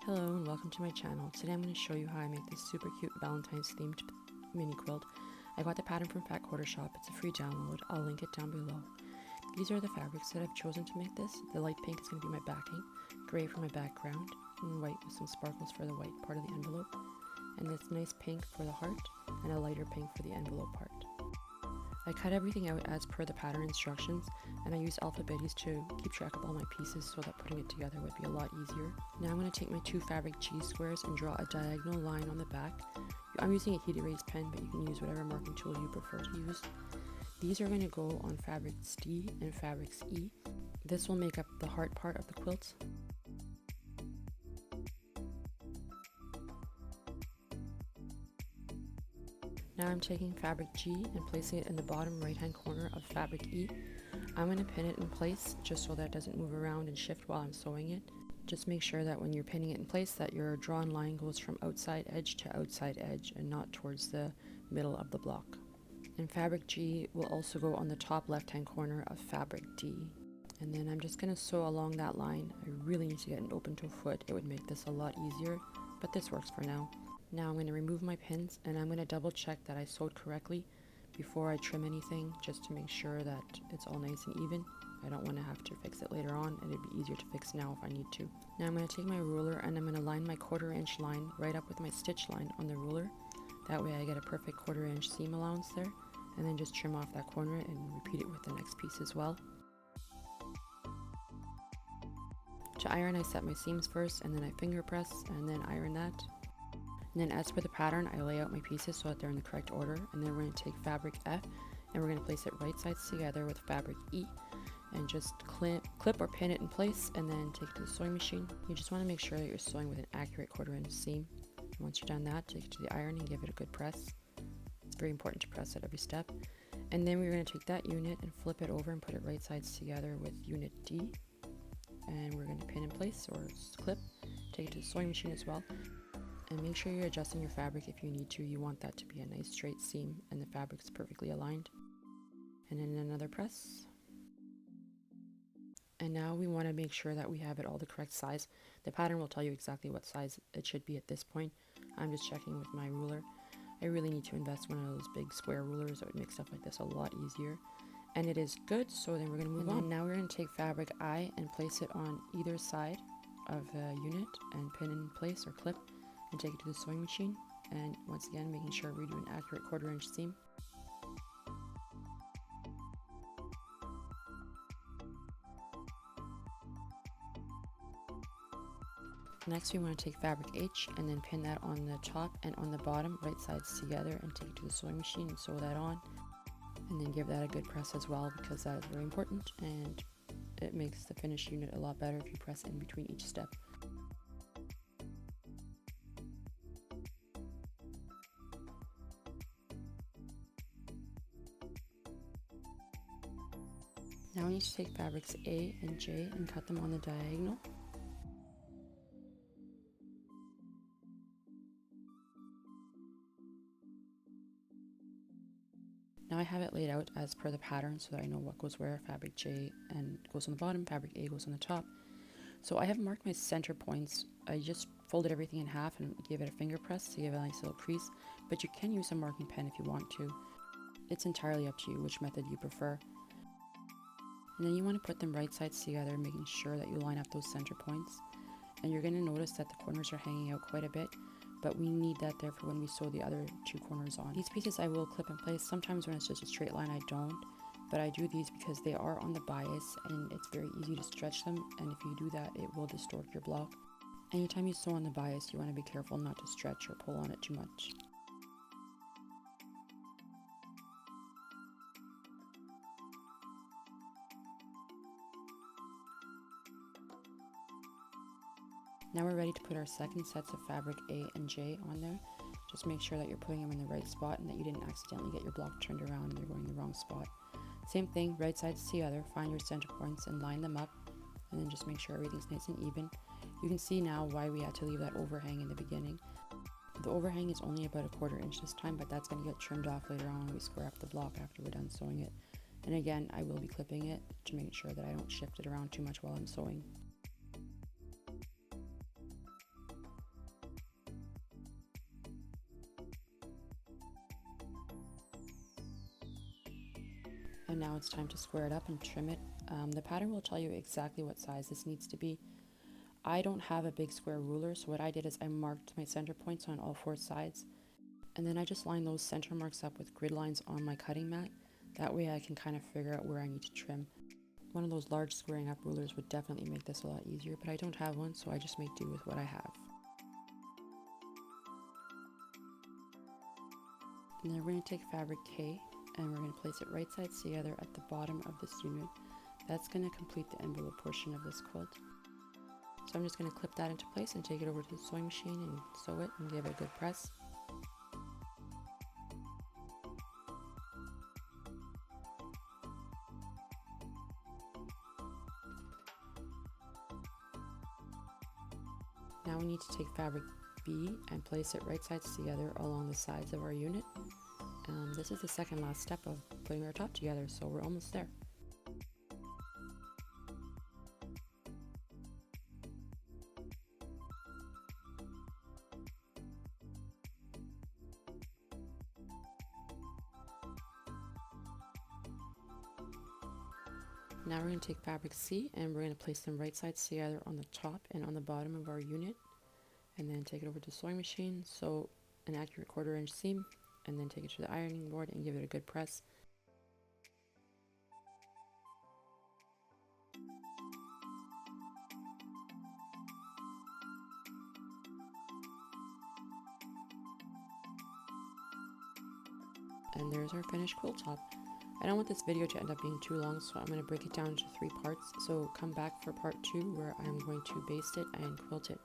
Hello and welcome to my channel. Today I'm going to show you how I make this super cute Valentine's themed mini quilt. I got the pattern from Fat Quarter Shop. It's a free download. I'll link it down below. These are the fabrics that I've chosen to make this. The light pink is going to be my backing, gray for my background, and white with some sparkles for the white part of the envelope, and this nice pink for the heart, and a lighter pink for the envelope part. I cut everything out as per the pattern instructions, and I use alphabetes to keep track of all my pieces so that putting it together would be a lot easier. Now I'm going to take my two fabric cheese squares and draw a diagonal line on the back. I'm using a heat erase pen, but you can use whatever marking tool you prefer to use. These are going to go on fabrics D and fabrics E. This will make up the heart part of the quilt. Now I'm taking fabric G and placing it in the bottom right hand corner of fabric E. I'm going to pin it in place just so that it doesn't move around and shift while I'm sewing it. Just make sure that when you're pinning it in place that your drawn line goes from outside edge to outside edge and not towards the middle of the block. And fabric G will also go on the top left hand corner of fabric D. And then I'm just going to sew along that line. I really need to get an open toe foot. It would make this a lot easier, but this works for now. Now I'm going to remove my pins and I'm going to double check that I sewed correctly before I trim anything, just to make sure that it's all nice and even. I don't want to have to fix it later on, and it'd be easier to fix now if I need to. Now I'm going to take my ruler and I'm going to line my 1/4 inch line right up with my stitch line on the ruler. That way I get a perfect 1/4 inch seam allowance there, and then just trim off that corner and repeat it with the next piece as well. To iron, I set my seams first and then I finger press and then iron that. And then as per the pattern, I lay out my pieces so that they're in the correct order, and then we're going to take fabric F and we're going to place it right sides together with fabric E and just clip or pin it in place and then take it to the sewing machine. You just want to make sure that you're sewing with an accurate 1/4 inch seam. And once you're done that, take it to the iron and give it a good press. It's very important to press at every step. And then we're going to take that unit and flip it over and put it right sides together with unit D, and we're going to pin in place or clip, take it to the sewing machine as well. And make sure you're adjusting your fabric if you need to. You want that to be a nice straight seam and the fabric's perfectly aligned. And then another press. And now we want to make sure that we have it all the correct size. The pattern will tell you exactly what size it should be at this point. I'm just checking with my ruler. I really need to invest in one of those big square rulers that would make stuff like this a lot easier. And it is good, so then we're going to move on. Now we're going to take fabric I and place it on either side of the unit and pin in place or clip and take it to the sewing machine, and once again making sure we do an accurate 1/4 inch seam. Next we want to take fabric H and then pin that on the top and on the bottom right sides together and take it to the sewing machine and sew that on, and then give that a good press as well, because that is very important and it makes the finished unit a lot better if you press in between each step. Now we need to take fabrics A and J and cut them on the diagonal. Now I have it laid out as per the pattern so that I know what goes where. Fabric J and goes on the bottom, fabric A goes on the top. So I have marked my center points. I just folded everything in half and gave it a finger press to give a nice little crease, but you can use a marking pen if you want to. It's entirely up to you which method you prefer. And then you want to put them right sides together, making sure that you line up those center points. And you're going to notice that the corners are hanging out quite a bit, but we need that there for when we sew the other two corners on. These pieces I will clip in place. Sometimes when it's just a straight line I don't, but I do these because they are on the bias and it's very easy to stretch them, and if you do that it will distort your block. Anytime you sew on the bias, you want to be careful not to stretch or pull on it too much. Now we're ready to put our second sets of fabric A and J on there. Just make sure that you're putting them in the right spot and that you didn't accidentally get your block turned around and they're going in the wrong spot. Same thing, right sides together, find your center points and line them up, and then just make sure everything's nice and even. You can see now why we had to leave that overhang in the beginning. The overhang is only about a 1/4 inch this time, but that's going to get trimmed off later on when we square up the block after we're done sewing it. And again, I will be clipping it to make sure that I don't shift it around too much while I'm sewing. now it's time to square it up and trim it. The pattern will tell you exactly what size this needs to be. I don't have a big square ruler, so what I did is I marked my center points on all 4 sides, and then I just lined those center marks up with grid lines on my cutting mat. That way I can kind of figure out where I need to trim. One of those large squaring up rulers would definitely make this a lot easier, but I don't have one, so I just make do with what I have. And then we're going to take fabric K and we're going to place it right sides together at the bottom of this unit. That's going to complete the envelope portion of this quilt. So I'm just going to clip that into place and take it over to the sewing machine and sew it and give it a good press. Now we need to take fabric B and place it right sides together along the sides of our unit. This is the second last step of putting our top together, so we're almost there. Now we're going to take fabric C and we're going to place them right sides together on the top and on the bottom of our unit, and then take it over to the sewing machine, sew an accurate 1/4 inch seam, and then take it to the ironing board and give it a good press. And there's our finished quilt top. I don't want this video to end up being too long, so I'm going to break it down into 3 parts. So come back for part 2 where I'm going to baste it and quilt it.